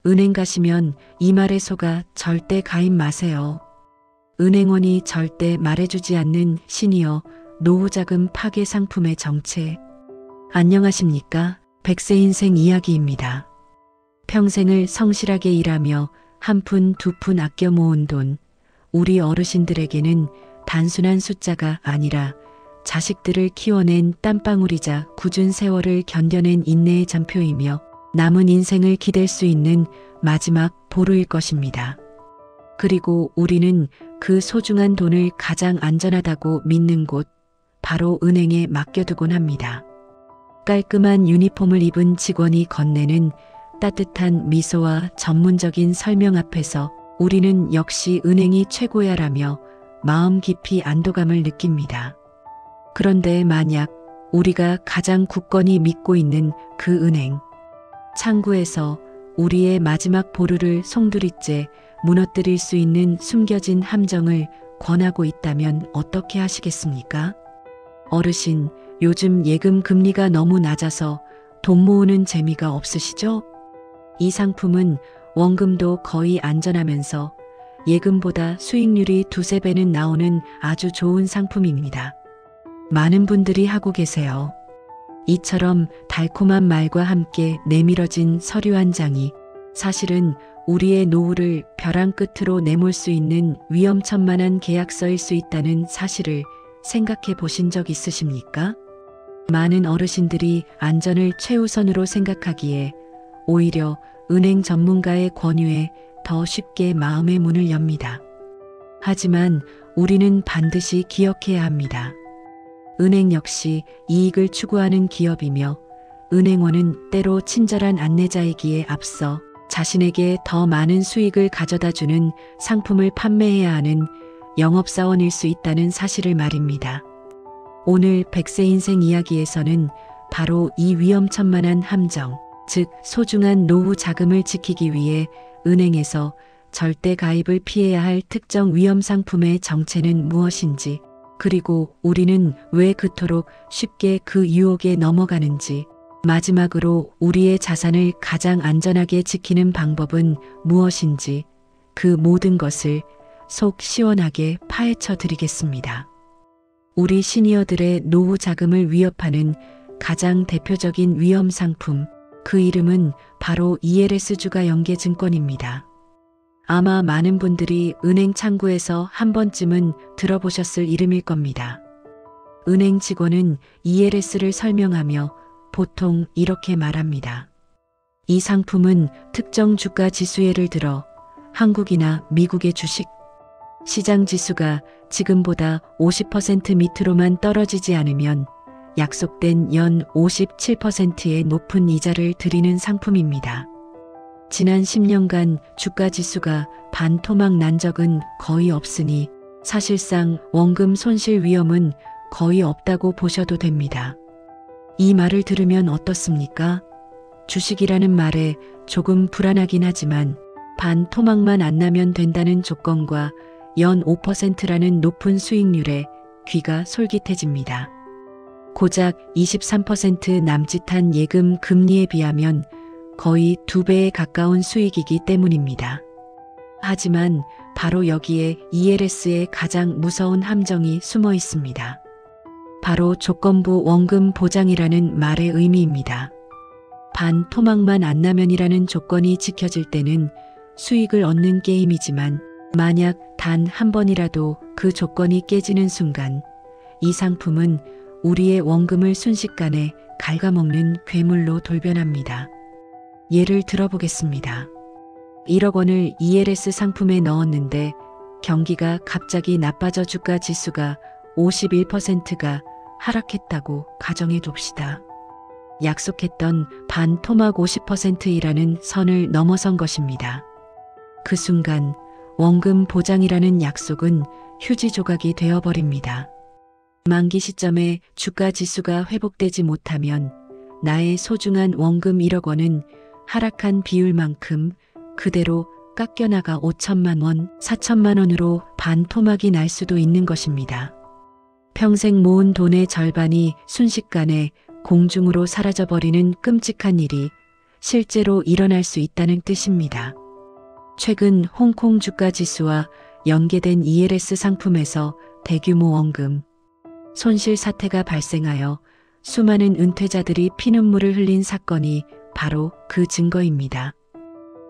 은행 가시면 이 말에 속아 절대 가입 마세요. 은행원이 절대 말해주지 않는 시니어 노후자금 파괴 상품의 정체. 안녕하십니까? 100세 인생 이야기입니다. 평생을 성실하게 일하며 한 푼 두 푼 아껴 모은 돈, 우리 어르신들에게는 단순한 숫자가 아니라 자식들을 키워낸 땀방울이자 굳은 세월을 견뎌낸 인내의 잔표이며 남은 인생을 기댈 수 있는 마지막 보루일 것입니다. 그리고 우리는 그 소중한 돈을 가장 안전하다고 믿는 곳, 바로 은행에 맡겨두곤 합니다. 깔끔한 유니폼을 입은 직원이 건네는 따뜻한 미소와 전문적인 설명 앞에서 우리는 역시 은행이 최고야라며 마음 깊이 안도감을 느낍니다. 그런데 만약 우리가 가장 굳건히 믿고 있는 그 은행, 창구에서 우리의 마지막 보루를 송두리째 무너뜨릴 수 있는 숨겨진 함정을 권하고 있다면 어떻게 하시겠습니까? 어르신, 요즘 예금 금리가 너무 낮아서 돈 모으는 재미가 없으시죠? 이 상품은 원금도 거의 안전하면서 예금보다 수익률이 두세 배는 나오는 아주 좋은 상품입니다. 많은 분들이 하고 계세요. 이처럼 달콤한 말과 함께 내밀어진 서류 한 장이 사실은 우리의 노후를 벼랑 끝으로 내몰 수 있는 위험천만한 계약서일 수 있다는 사실을 생각해 보신 적 있으십니까? 많은 어르신들이 안전을 최우선으로 생각하기에 오히려 은행 전문가의 권유에 더 쉽게 마음의 문을 엽니다. 하지만 우리는 반드시 기억해야 합니다. 은행 역시 이익을 추구하는 기업이며 은행원은 때로 친절한 안내자이기에 앞서 자신에게 더 많은 수익을 가져다주는 상품을 판매해야 하는 영업사원일 수 있다는 사실을 말입니다. 오늘 100세 인생 이야기에서는 바로 이 위험천만한 함정, 즉 소중한 노후 자금을 지키기 위해 은행에서 절대 가입을 피해야 할 특정 위험 상품의 정체는 무엇인지, 그리고 우리는 왜 그토록 쉽게 그 유혹에 넘어가는지, 마지막으로 우리의 자산을 가장 안전하게 지키는 방법은 무엇인지, 그 모든 것을 속 시원하게 파헤쳐 드리겠습니다. 우리 시니어들의 노후 자금을 위협하는 가장 대표적인 위험 상품, 그 이름은 바로 ELS주가 연계증권입니다. 아마 많은 분들이 은행 창구에서 한 번쯤은 들어보셨을 이름일 겁니다. 은행 직원은 ELS를 설명하며 보통 이렇게 말합니다. 이 상품은 특정 주가 지수 예를 들어 한국이나 미국의 주식, 시장 지수가 지금보다 50% 밑으로만 떨어지지 않으면 약속된 연 57%의 높은 이자를 드리는 상품입니다. 지난 10년간 주가 지수가 반토막 난 적은 거의 없으니 사실상 원금 손실 위험은 거의 없다고 보셔도 됩니다. 이 말을 들으면 어떻습니까? 주식이라는 말에 조금 불안하긴 하지만 반토막만 안 나면 된다는 조건과 연 5%라는 높은 수익률에 귀가 솔깃해집니다. 고작 23% 남짓한 예금 금리에 비하면 거의 2배에 가까운 수익이기 때문입니다. 하지만 바로 여기에 ELS의 가장 무서운 함정이 숨어 있습니다. 바로 조건부 원금 보장이라는 말의 의미입니다. 반토막만 안 나면이라는 조건이 지켜질 때는 수익을 얻는 게임이지만 만약 단 한 번이라도 그 조건이 깨지는 순간 이 상품은 우리의 원금을 순식간에 갉아먹는 괴물로 돌변합니다. 예를 들어보겠습니다. 1억 원을 ELS 상품에 넣었는데 경기가 갑자기 나빠져 주가 지수가 51%가 하락했다고 가정해 둡시다. 약속했던 반토막 50%이라는 선을 넘어선 것입니다. 그 순간 원금 보장이라는 약속은 휴지 조각이 되어버립니다. 만기 시점에 주가 지수가 회복되지 못하면 나의 소중한 원금 1억 원은 하락한 비율만큼 그대로 깎여나가 5천만 원, 4천만 원으로 반토막이 날 수도 있는 것입니다. 평생 모은 돈의 절반이 순식간에 공중으로 사라져버리는 끔찍한 일이 실제로 일어날 수 있다는 뜻입니다. 최근 홍콩 주가 지수와 연계된 ELS 상품에서 대규모 원금 손실 사태가 발생하여 수많은 은퇴자들이 피눈물을 흘린 사건이 바로 그 증거입니다.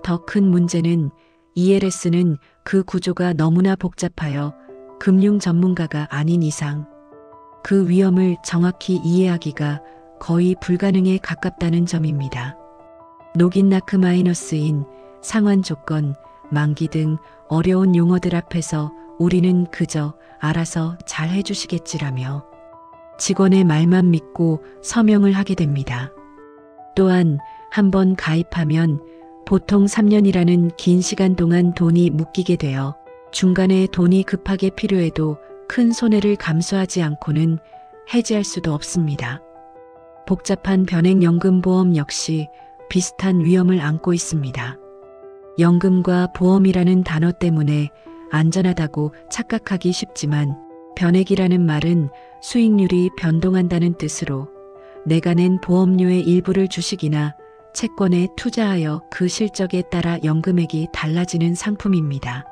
더 큰 문제는 ELS는 그 구조가 너무나 복잡하여 금융 전문가가 아닌 이상 그 위험을 정확히 이해하기가 거의 불가능에 가깝다는 점입니다. 녹인나크 마이너스인 상환 조건, 만기 등 어려운 용어들 앞에서 우리는 그저 알아서 잘 해주시겠지라며 직원의 말만 믿고 서명을 하게 됩니다. 또한 한번 가입하면 보통 3년이라는 긴 시간 동안 돈이 묶이게 되어 중간에 돈이 급하게 필요해도 큰 손해를 감수하지 않고는 해지할 수도 없습니다. 복잡한 변액연금보험 역시 비슷한 위험을 안고 있습니다. 연금과 보험이라는 단어 때문에 안전하다고 착각하기 쉽지만 변액이라는 말은 수익률이 변동한다는 뜻으로 내가 낸 보험료의 일부를 주식이나 채권에 투자하여 그 실적에 따라 연금액이 달라지는 상품입니다.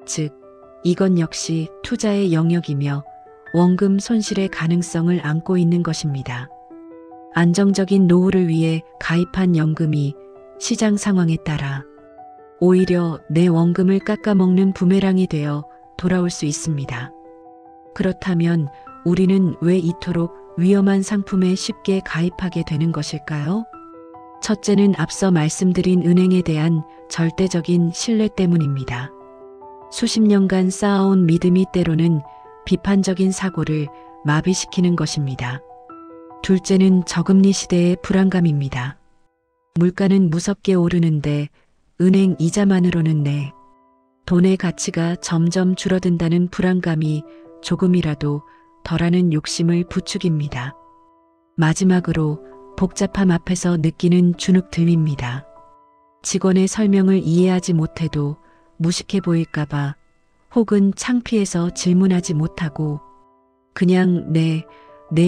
즉, 이건 역시 투자의 영역이며 원금 손실의 가능성을 안고 있는 것입니다. 안정적인 노후를 위해 가입한 연금이 시장 상황에 따라 오히려 내 원금을 깎아먹는 부메랑이 되어 돌아올 수 있습니다. 그렇다면 우리는 왜 이토록 위험한 상품에 쉽게 가입하게 되는 것일까요? 첫째는 앞서 말씀드린 은행에 대한 절대적인 신뢰 때문입니다. 수십 년간 쌓아온 믿음이 때로는 비판적인 사고를 마비시키는 것입니다. 둘째는 저금리 시대의 불안감입니다. 물가는 무섭게 오르는데 은행 이자만으로는 내 돈의 가치가 점점 줄어든다는 불안감이 조금이라도 덜하는 욕심을 부추깁니다. 마지막으로 복잡함 앞에서 느끼는 주눅듦입니다. 직원의 설명을 이해하지 못해도 무식해 보일까봐 혹은 창피해서 질문하지 못하고 그냥 네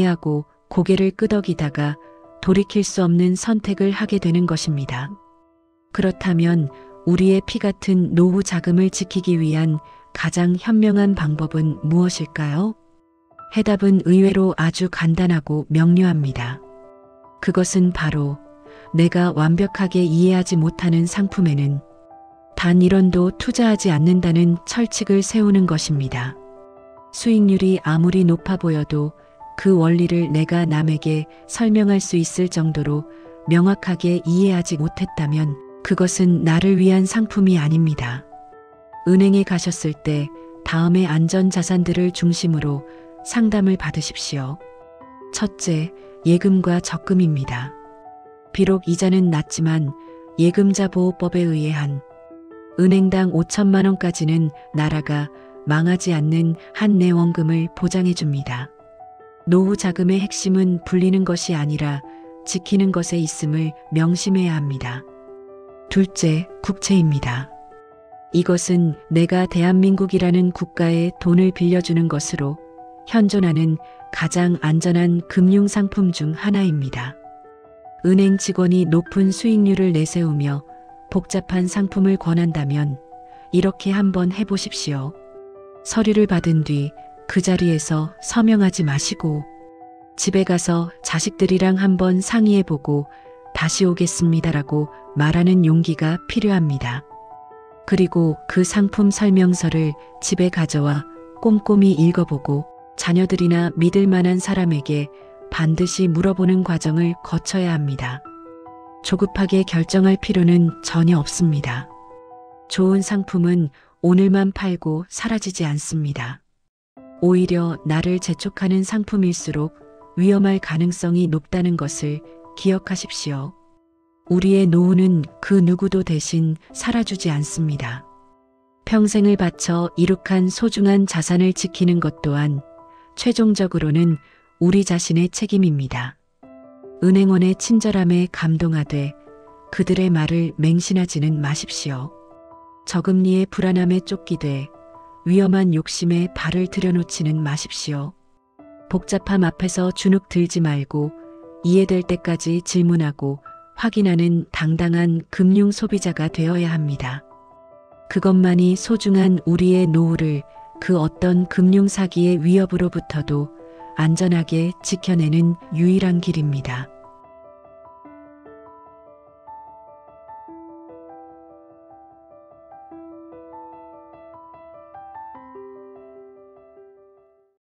하고 고개를 끄덕이다가 돌이킬 수 없는 선택을 하게 되는 것입니다. 그렇다면 우리의 피 같은 노후 자금을 지키기 위한 가장 현명한 방법은 무엇일까요? 해답은 의외로 아주 간단하고 명료합니다. 그것은 바로 내가 완벽하게 이해하지 못하는 상품에는 단 1원도 투자하지 않는다는 철칙을 세우는 것입니다. 수익률이 아무리 높아 보여도 그 원리를 내가 남에게 설명할 수 있을 정도로 명확하게 이해하지 못했다면 그것은 나를 위한 상품이 아닙니다. 은행에 가셨을 때 다음의 안전자산들을 중심으로 상담을 받으십시오. 첫째, 예금과 적금입니다. 비록 이자는 낮지만 예금자 보호법에 의해 한 은행당 5천만 원까지는 나라가 망하지 않는 한 내 원금을 보장해 줍니다. 노후 자금의 핵심은 불리는 것이 아니라 지키는 것에 있음을 명심해야 합니다. 둘째, 국채입니다. 이것은 내가 대한민국이라는 국가에 돈을 빌려주는 것으로 현존하는 가장 안전한 금융상품 중 하나입니다. 은행 직원이 높은 수익률을 내세우며 복잡한 상품을 권한다면 이렇게 한번 해보십시오. 서류를 받은 뒤 그 자리에서 서명하지 마시고 집에 가서 자식들이랑 한번 상의해보고 다시 오겠습니다라고 말하는 용기가 필요합니다. 그리고 그 상품 설명서를 집에 가져와 꼼꼼히 읽어보고 자녀들이나 믿을 만한 사람에게 반드시 물어보는 과정을 거쳐야 합니다. 조급하게 결정할 필요는 전혀 없습니다. 좋은 상품은 오늘만 팔고 사라지지 않습니다. 오히려 나를 재촉하는 상품일수록 위험할 가능성이 높다는 것을 기억하십시오. 우리의 노후는 그 누구도 대신 살아주지 않습니다. 평생을 바쳐 이룩한 소중한 자산을 지키는 것 또한 최종적으로는 우리 자신의 책임입니다. 은행원의 친절함에 감동하되 그들의 말을 맹신하지는 마십시오. 저금리의 불안함에 쫓기되 위험한 욕심에 발을 들여놓지는 마십시오. 복잡함 앞에서 주눅 들지 말고 이해될 때까지 질문하고 확인하는 당당한 금융 소비자가 되어야 합니다. 그것만이 소중한 우리의 노후를 그 어떤 금융 사기의 위협으로부터도 안전하게 지켜내는 유일한 길입니다.